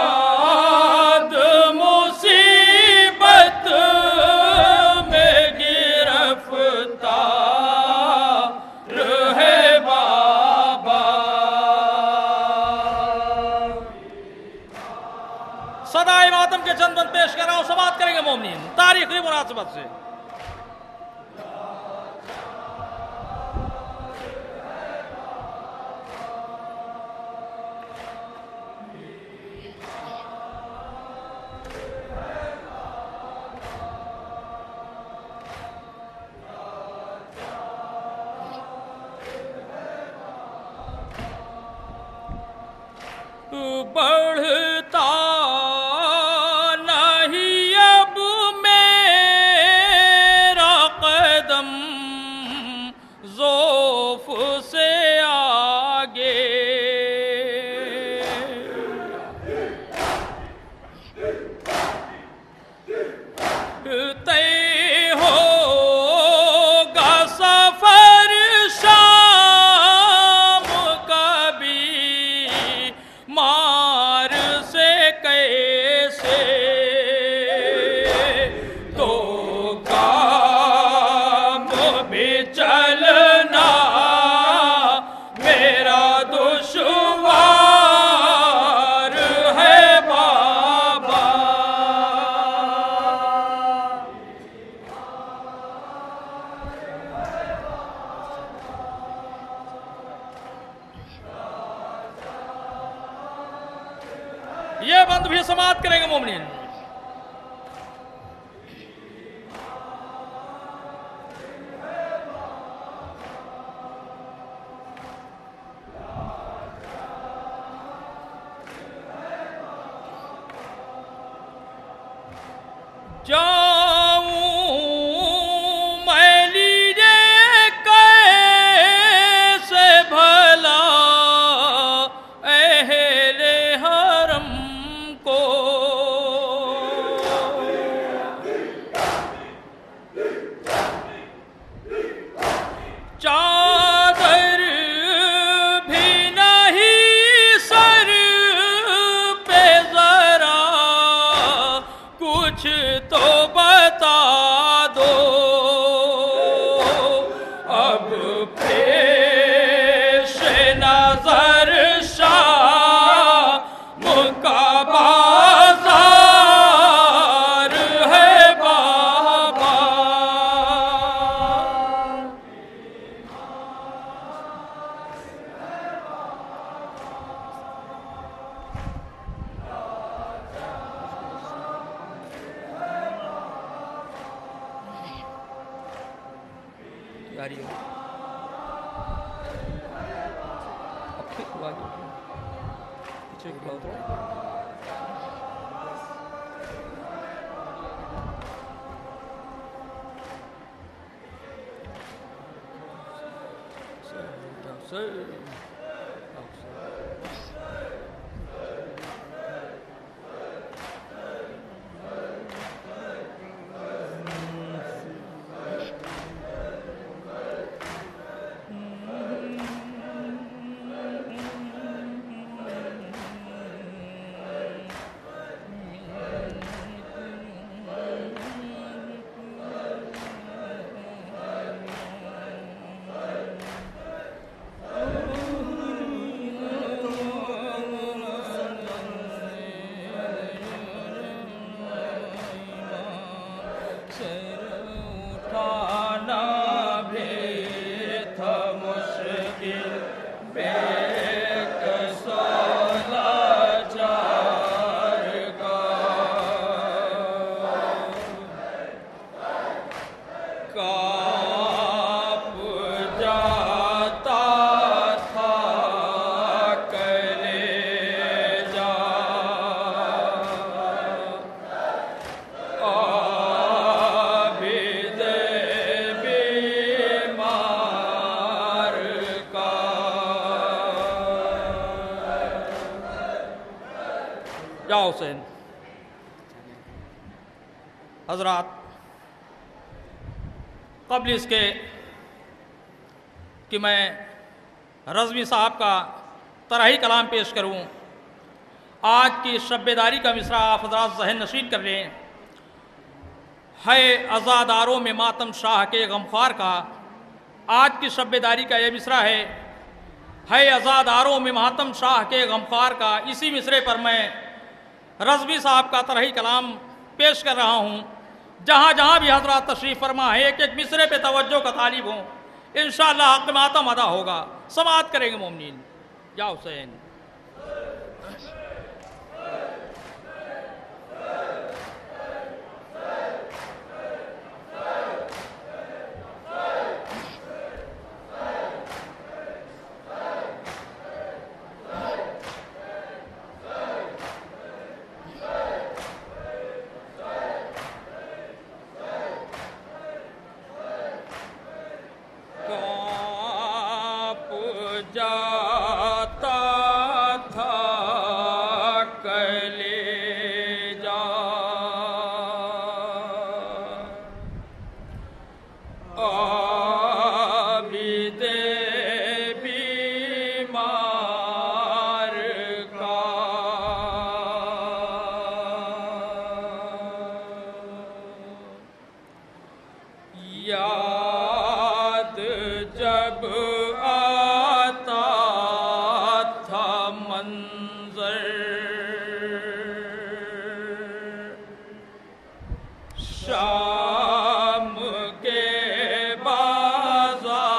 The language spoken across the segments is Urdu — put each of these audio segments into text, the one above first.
سجاد مصیبت میں گرفتار ہے بابا. صدائے ماتم کے چند بند پیش کر رہا ہوں، سماعت کریں گے مومنین تاریخی مناسبت سے. بڑھتا نہیں اب میرا قدم ذوف سے آگے، طے ہوگا سفر شام کبھی مار سے کیسے، تو کام بھی چلنا میرا دشوار ہے بابا. یہ بند بھی سماعت کریں گے مومنین. جاؤں میں لیجے کیسے بھلا اہل حرم کو، چادر بھی نہیں سر پہ، ذرا کچھ تو بتا دو. اب پیش نظر شام کا بازار ہے بابا. جاری ہو. اب پھر آگے اٹھو. پیچھے کھلاؤ تھوڑا. حسین. حضرات، قبل اس کے کہ میں رضوی صاحب کا طرحی کلام پیش کروں، آج کی شب بیداری کا مصرع آپ حضرات ذہن نشین کر لیں. ہے عزاداروں میں ماتم شاہ کے غمخوار کا. آج کی شب بیداری کا یہ مصرع ہے عزاداروں میں ماتم شاہ کے غمخوار کا. اسی مصرے پر میں رضوی صاحب کا طرحی کلام پیش کر رہا ہوں. جہاں جہاں بھی حضرات تشریف فرما ہے ایک ایک مصرے پہ توجہ کا طالب ہوں. انشاءاللہ حق ماتم ادا ہوگا. سماعت کریں گے مومنین. یا حسین. یاد جب آتا تھا منظر شام کے بازار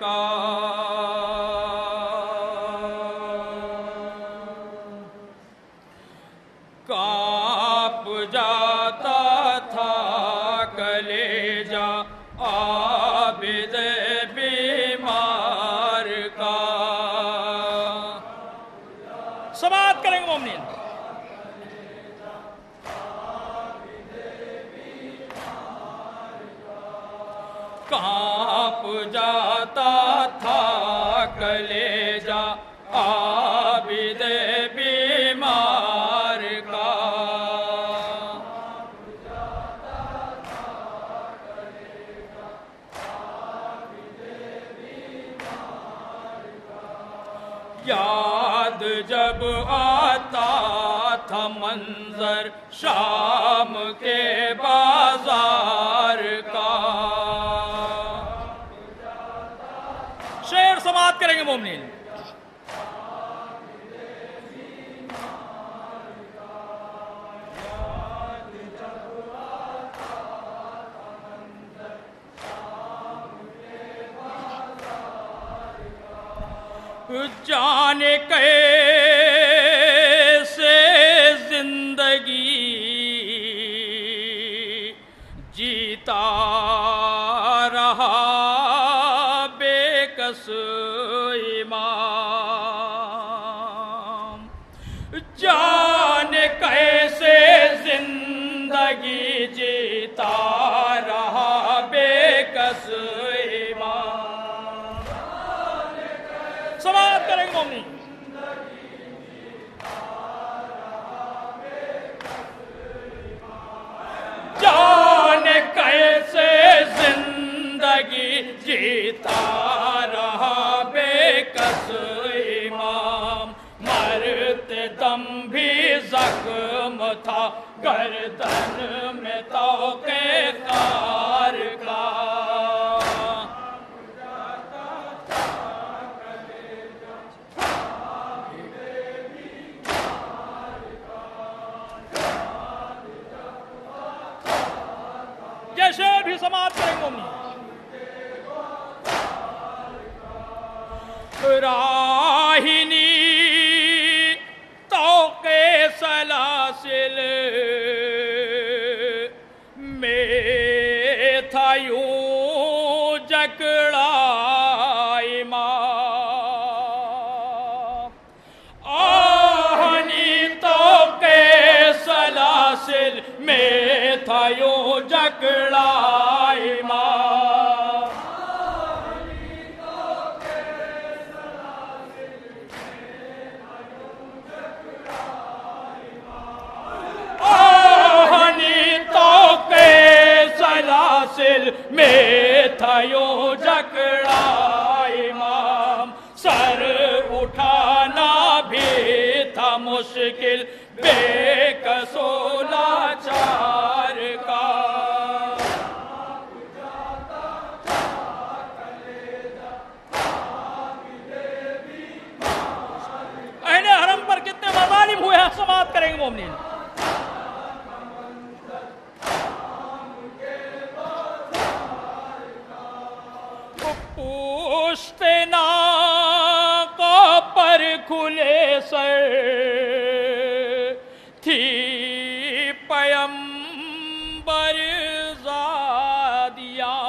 کا، کانپ جاتا تھا کلیجا عابد بیمار کا. سماعت کریں گے مومنین. کانپ جاتا تھا کلیجا عابد بیمار کا، یاد جب آتا تھا منظر شام کے بازار کا. شعر سماعت کریں گے مومنین. جانے کیسے زندگی جیتا رہا جیتا رہا بے کس امام، مرتے دم بھی زخم تھا گردن میں طوق خار کا۔ جیسے بھی سماعت کریں گے راہینی طوق سلاسل میں تھا یوں جکڑا امام، آہنی طوق سلاسل میں تھا یوں جکڑا امام، میں تھا یوں جکڑا امام، سر اٹھانا بھی تھا مشکل بے کس و لاچار کا۔ اہل حرم پر کتنے مظالم ہوئے ہیں سماعت کریں گے مومنین۔ پوشتے ناقہ پر کھلے سر تھی پیمبر زادیاں،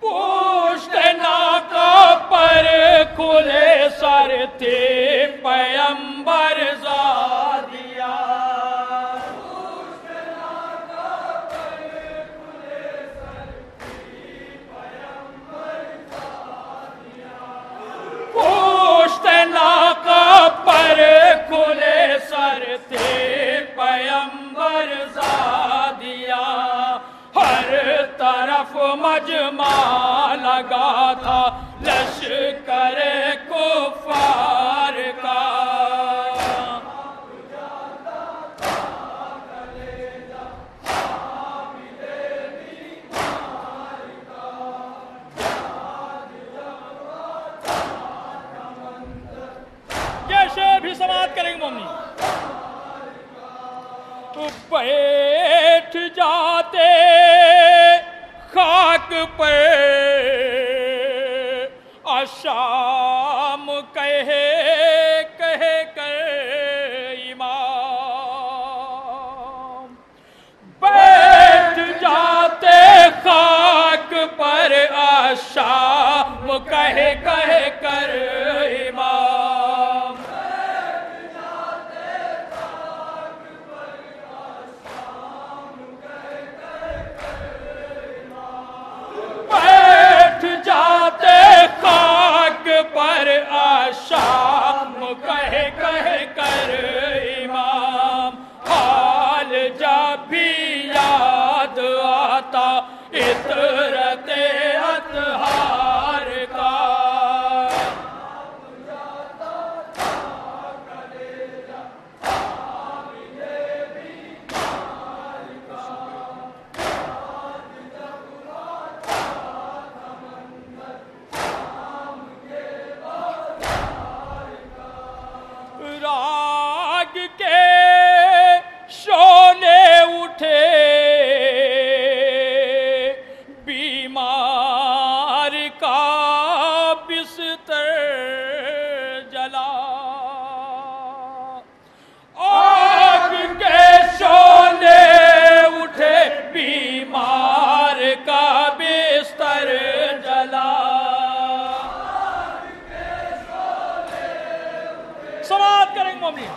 پوشتے ناقہ پر کھلے سر تھی پیمبر زادیاں، پر کھلے سر تھے پیمبر زادیاں، ہر طرف مجمع لگا تھا لشکر کفار کا۔ بھی سماعت کریں گے مومنین۔ بیٹھ جاتے خاک پر اشام کہے کر امام، بیٹھ جاتے خاک پر اشام کہے کر امام، پر آشام کہے کر امام، حال جب بھی یاد آتا عطرت اطہار کا، راگ کے شعلے اٹھے بیمار کا بستر جلا، آگ کے شعلے اٹھے بیمار کا بستر جلا، سماعت کریں گے مومنین۔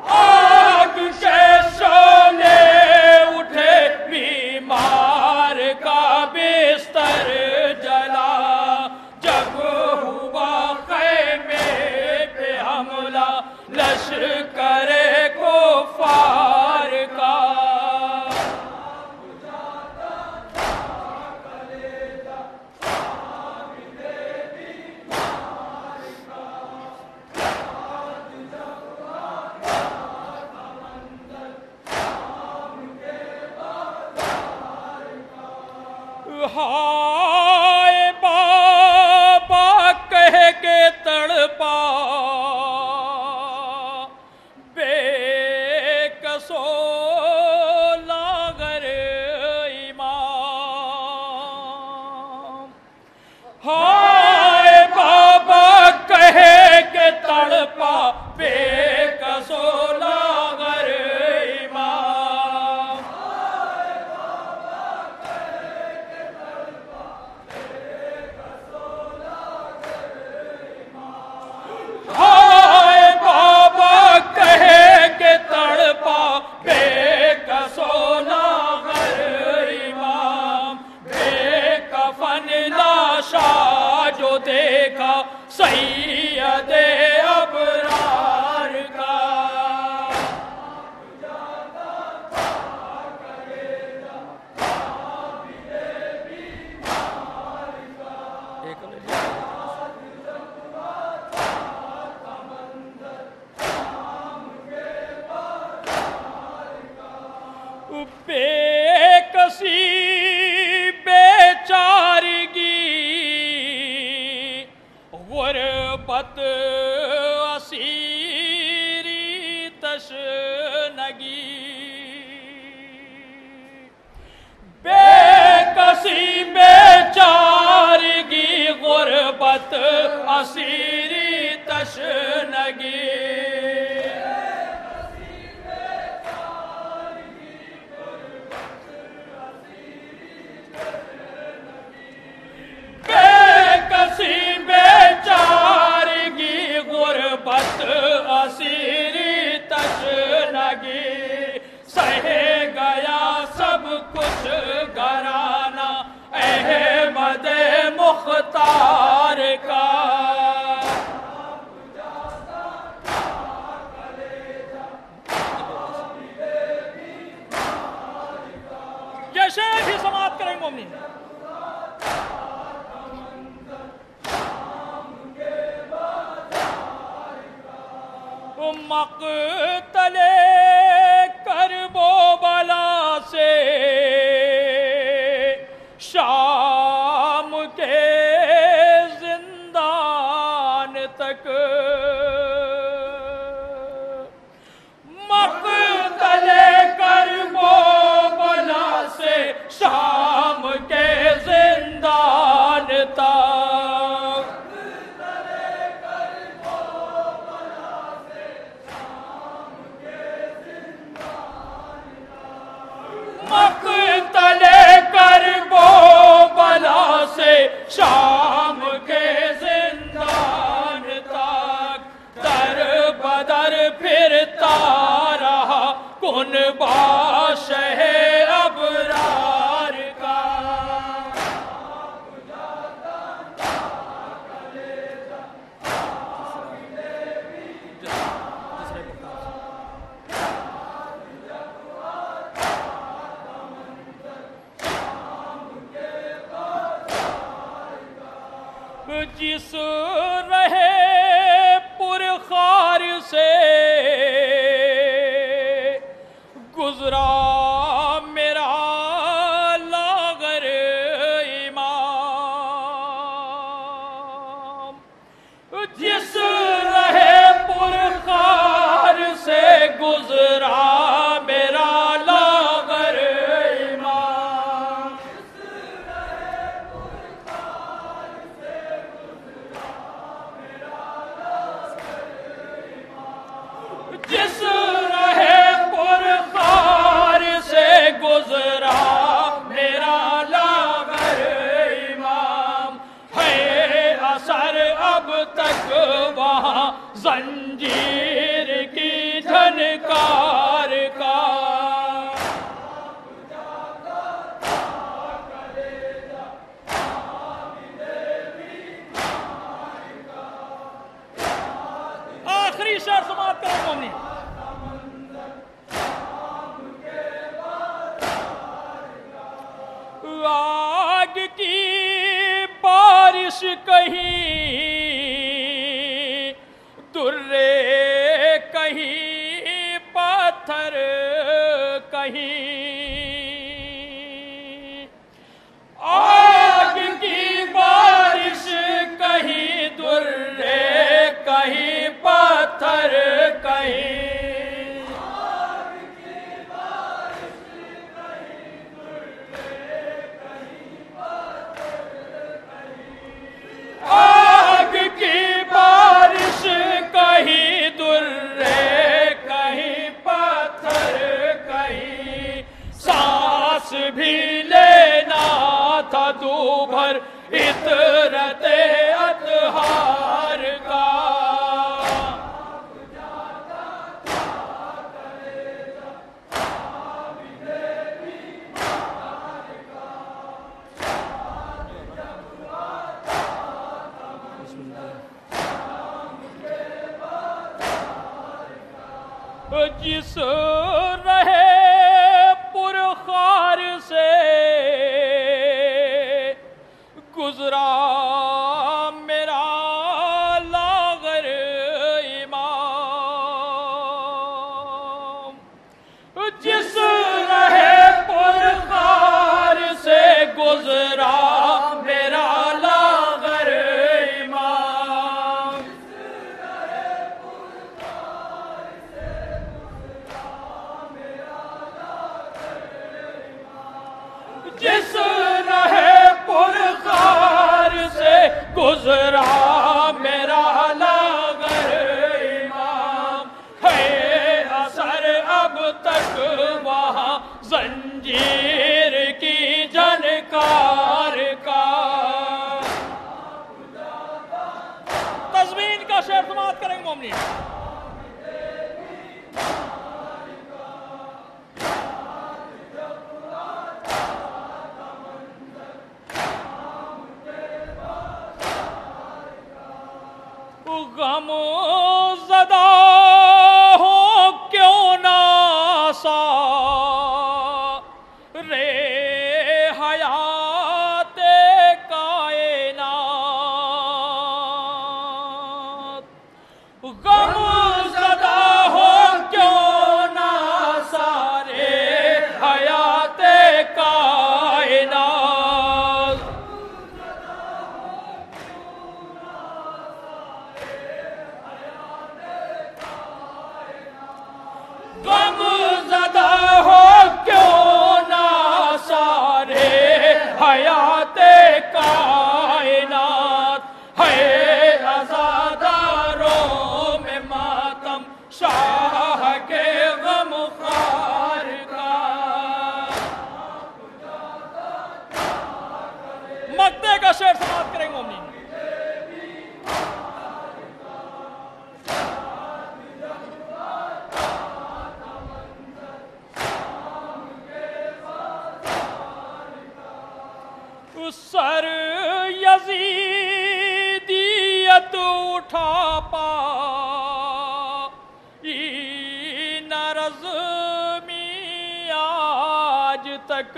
آگ کے شعلے اٹھے بیمار کا بستر جلا، جب ہوا خیمے پہ حملہ لشکر کفار کا، ہائے بابا کہہ کے تڑپا بے کسو لاغر امام ہائے بابا کہہ کے تڑپا بے کسو لاغر امام ہائے بابا کہے کہ تڑپا بے کسو لاغر امام بے کفن لاشا جو دیکھا سید ابرار کا بے کسی بیچارگی غربت اسیری تشنگی بے کسی بیچارگی غربت اسیری تشنگی کسی بیچارگی غربت اسیری تشنگی سہ گیا سب کچھ گھرانہ احمد مختار کا یہ شعر بھی سماعت کریں مومنین مقتل کرب و بلا سے شام کے زندان تک مقتل کرب و بلا سے شام کے زندان تک مقتل کرب و بلا سے شام کے زندان تک در بدر پھرتا رہا کنبہ شہ ابرار کا جس رہے پرخار سے گزرا میرا لاغر امام جس رہے پرخار سے گزرا میرا لاغر امام جس رہے پرخار سے گزرا میرا لاغر امام ہے اثر اب تک وہاں زنجیر کی جھنکار کا آخری شعر سماعت کریں مومنین آگ کی بارش کہیں درے کہیں پتھر کہیں جس رہے پرخار سے گزرا میرا لاغر امام، جس رہے پرخار سے گزرا میرا لاغر امام، جس رہے پرخار سے گزرا میرا لاغر امام، ہے اثر اب تک وہاں زنجیر کی جھنکار کا۔ تزمین کا شعر سماعت کریں گے مومنین۔ غم زدہ ہو کیوں نہ سارے حیات کائنات، غم زدہ ہو کیوں نہ سارے حیات کائنات، غم زدہ ہو کیوں نہ سارے حیات کائنات، ہے عزاداروں میں ماتم شاہ کے غم خوار کا۔ مقطع کا شعر سماعت کریں گے مومنین۔ سر یزیدیت اٹھا پائی نہ رزمی آج تک،